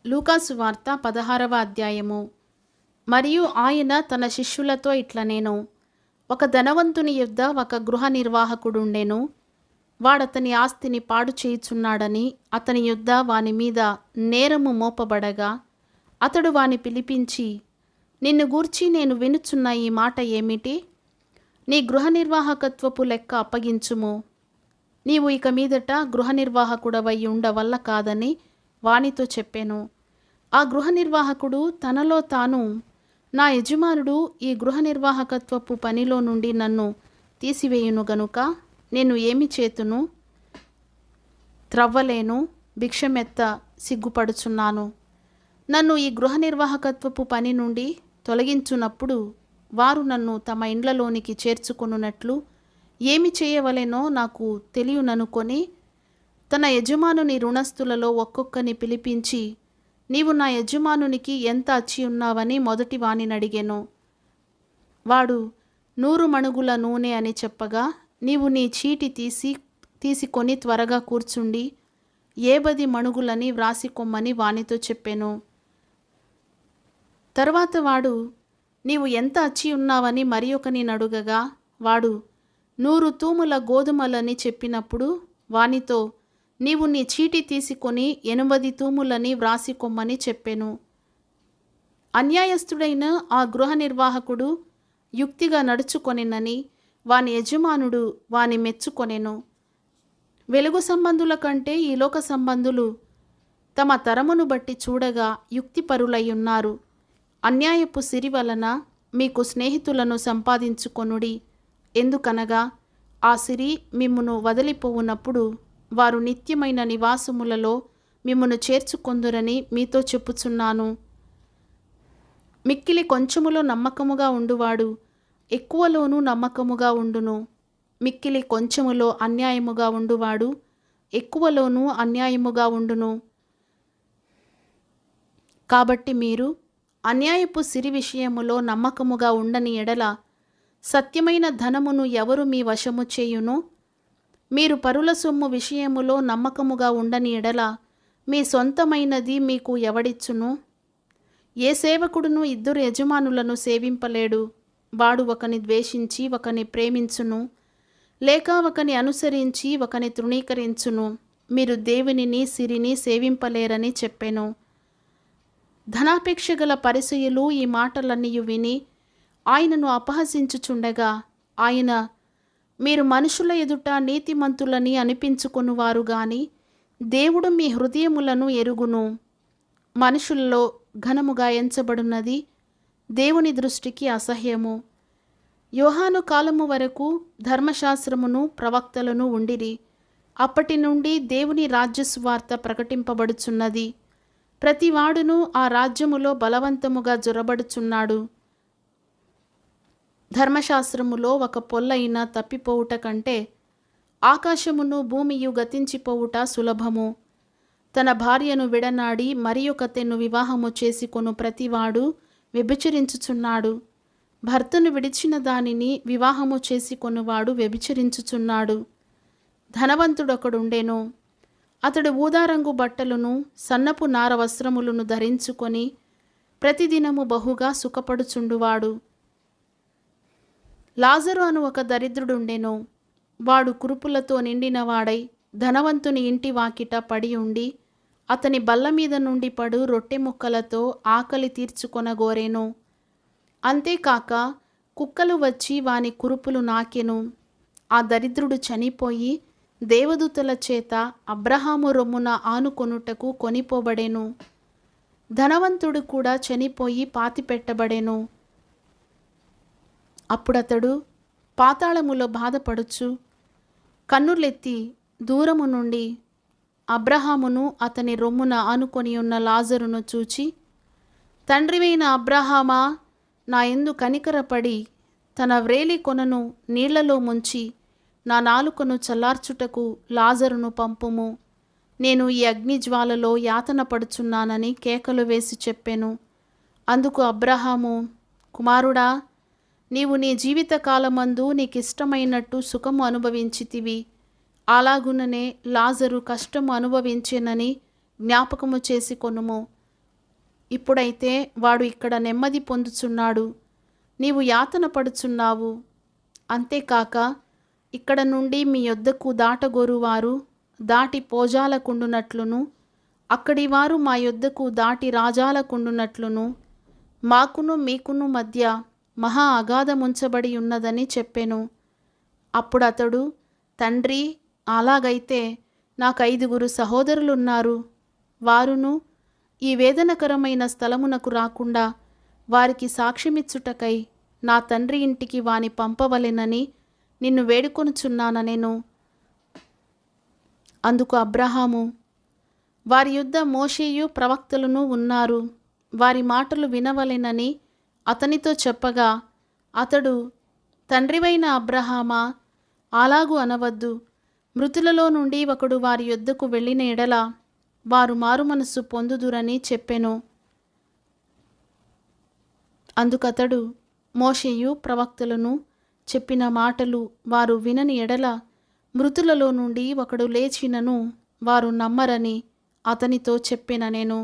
లూకాసు వార్త 16వ అధ్యాయము. మరియు ఆయన తన శిష్యులతో ఇట్లనేను, ఒక ధనవంతుని యొద్ద ఒక గృహ నిర్వాహకుడుండెను. వాడతని ఆస్తిని పాడు చేయుచున్నాడని అతని యొద్ద వాని మీద నేరము మోపబడగా, అతడు వాని పిలిపించి, నిన్ను గూర్చి నేను వినుచున్న ఈ మాట ఏమిటి? నీ గృహ నిర్వాహకత్వపు లెక్క అప్పగించుము. నీవు ఇక మీదట గృహ నిర్వాహకుడవై ఉండవల్ల కాదని వానితో చెప్పెను. ఆ గృహ నిర్వాహకుడు తనలో తాను, నా యజమానుడు ఈ గృహ నిర్వాహకత్వపు పనిలో నుండి నన్ను తీసివేయును గనుక నేను ఏమి చేతును? త్రవ్వలేను, భిక్షమెత్త సిగ్గుపడుచున్నాను. నన్ను ఈ గృహ నిర్వాహకత్వపు పని నుండి తొలగించునప్పుడు వారు నన్ను తమ ఇండ్లలోనికి చేర్చుకొనున్నట్లు ఏమి చేయవలెనో నాకు తెలియననుకొని తన యజమానుని రుణస్థులలో ఒక్కొక్కని పిలిపించి, నీవు నా యజమానునికి ఎంత అచ్చి ఉన్నావని మొదటి వానిని అడిగెను. వాడు 100 మణుగుల నూనె అని చెప్పగా, నీవు నీ చీటి తీసుకొని త్వరగా కూర్చుండి 70 మణుగులని వ్రాసికొమ్మని వానితో చెప్పెను. తర్వాత వాడు, నీవు ఎంత అచ్చి ఉన్నావని మరి ఒకని అడుగగా, వాడు 100 తూముల గోధుమలని చెప్పినప్పుడు వానితో, నీవు నీ చీటి తీసుకొని 80 తూములని వ్రాసికొమ్మని చెప్పెను. అన్యాయస్థుడైన ఆ గృహ నిర్వాహకుడు యుక్తిగా నడుచుకొనెనని వాని యజమానుడు వాని మెచ్చుకొనెను. వెలుగు సంబంధుల కంటే ఈ లోక సంబంధులు తమ తరమును బట్టి చూడగా యుక్తిపరులై ఉన్నారు. అన్యాయపు సిరి వలన మీకు స్నేహితులను సంపాదించుకొనుడి. ఎందుకనగా ఆ సిరి మిమ్మును వదిలిపోవునప్పుడు వారు నిత్యమైన నివాసములలో మిమ్మును చేర్చుకొందురని మీతో చెప్పుచున్నాను. మిక్కిలి కొంచెములో నమ్మకముగా ఉండువాడు ఎక్కువలోనూ నమ్మకముగా ఉండును. మిక్కిలి కొంచెములో అన్యాయముగా ఉండువాడు ఎక్కువలోనూ అన్యాయముగా ఉండును. కాబట్టి మీరు అన్యాయపు సిరి విషయములో నమ్మకముగా ఉండని ఎడల సత్యమైన ధనమును ఎవరు మీ వశము చేయును? మీరు పరుల సొమ్ము విషయములో నమ్మకముగా ఉండని ఎడల మీ సొంతమైనది మీకు ఎవడిచ్చును? ఏ సేవకుడును 2 యజమానులను సేవింపలేడు. వాడు ఒకని ద్వేషించి ఒకని ప్రేమించును, లేక ఒకని అనుసరించి ఒకని తృణీకరించును. మీరు దేవునిని సిరిని సేవింపలేరని చెప్పెను. ధనాపేక్ష గల పరిసయ్యులు ఈ మాటలన్నీ విని ఆయనను అపహసించుచుండగా ఆయన, మీరు మనుషుల ఎదుట నీతిమంతులని అనిపించుకొనువారు గాని దేవుడు మీ హృదయములను ఎరుగును. మనుషులలో ఘనముగా ఎంచబడినది దేవుని దృష్టికి అసహ్యము. యోహాను కాలము వరకు ధర్మశాస్త్రమును ప్రవక్తలను ఉండిరి. అప్పటి నుండి దేవుని రాజ్య సువార్త ప్రకటింపబడుచున్నది. ప్రతివాడును ఆ రాజ్యములో బలవంతముగా జొరబడుచున్నాడు. ధర్మశాస్త్రములో ఒక పొల్లైన తప్పిపోవుట కంటే ఆకాశమును భూమియు గతించిపోవుట సులభము. తన భార్యను విడనాడి మరి ఒకతెను వివాహము చేసుకొను ప్రతివాడు వ్యభిచరించుచున్నాడు. భర్తను విడిచిన దానిని వివాహము చేసుకొనువాడు వ్యభిచరించుచున్నాడు. ధనవంతుడొకడుండెను. అతడు ఊదారంగు బట్టలను సన్నపు నార వస్త్రములను ధరించుకొని ప్రతిదినము బహుగా సుఖపడుచుండువాడు. లాజరు అను ఒక దరిద్రుడుండెను. వాడు కురుపులతో నిండినవాడై ధనవంతుని ఇంటి వాకిట పడి ఉండి అతని బల్ల మీద నుండి పడు రొట్టె ముక్కలతో ఆకలి తీర్చుకొనగోరెను. అంతేకాక కుక్కలు వచ్చి వాని కురుపులు నాకెను. ఆ దరిద్రుడు చనిపోయి దేవదూతల చేత అబ్రహాము రొమ్మున ఆనుకొనుటకు కొనిపోబడెను. ధనవంతుడు కూడా చనిపోయి పాతిపెట్టబడెను. అప్పుడతడు పాతాళములో బాధపడుచు కన్నులెత్తి దూరము నుండి అబ్రహామును అతని రొమ్మున ఆనుకొని ఉన్న లాజరును చూచి, తండ్రివైన అబ్రహామా, నా యందు కనికరపడి తన వ్రేలి కొనను నీళ్లలో ముంచి నా నాలుకను చల్లార్చుటకు లాజరును పంపుము. నేను ఈ అగ్నిజ్వాలలో యాతన పడుచున్నానని కేకలు వేసి చెప్పెను. అందుకు అబ్రహాము, కుమారుడా, నీవు నీ జీవితకాలమందు నీకిష్టమైనట్టు సుఖము అనుభవించితివి. అలాగుననే లాజరు కష్టము అనుభవించెనని జ్ఞాపకము చేసుకొనుము. ఇప్పుడైతే వాడు ఇక్కడ నెమ్మది పొందుచున్నాడు, నీవు యాతన పడుచున్నావు. అంతేకాక ఇక్కడ నుండి మీ యొద్దకు దాటగోరువారు దాటి పోజాలకుండునట్లును, అక్కడి వారు మా యొద్దకు దాటి రాజాలకుండునట్లును మాకును మీకును మధ్య మహా అగాధముంచబడి ఉన్నదని చెప్పెను. అప్పుడతడు, తండ్రి, అలాగైతే నాకు 5 సహోదరులున్నారు. వారును ఈ వేదనకరమైన స్థలమునకు రాకుండా వారికి సాక్ష్యమిచ్చుటకై నా తండ్రి ఇంటికి వాని పంపవలెనని నిన్ను వేడుకొనుచున్నానెను. అందుకు అబ్రహాము, వారి యొద్ద మోషేయు ప్రవక్తలను ఉన్నారు, వారి మాటలు వినవలెనని అతనితో చెప్పగా, అతడు, తండ్రివైన అబ్రహామా, అలాగు అనవద్దు. మృతులలో నుండి ఒకడు వారి యొద్దకు వెళ్ళిన ఎడల వారు మారుమనస్సు పొందుదురని చెప్పెను. అందుకతడు, మోషేయు ప్రవక్తలను చెప్పిన మాటలు వారు వినని ఎడల మృతులలో నుండి ఒకడు లేచినను వారు నమ్మరని అతనితో చెప్పిన నేను.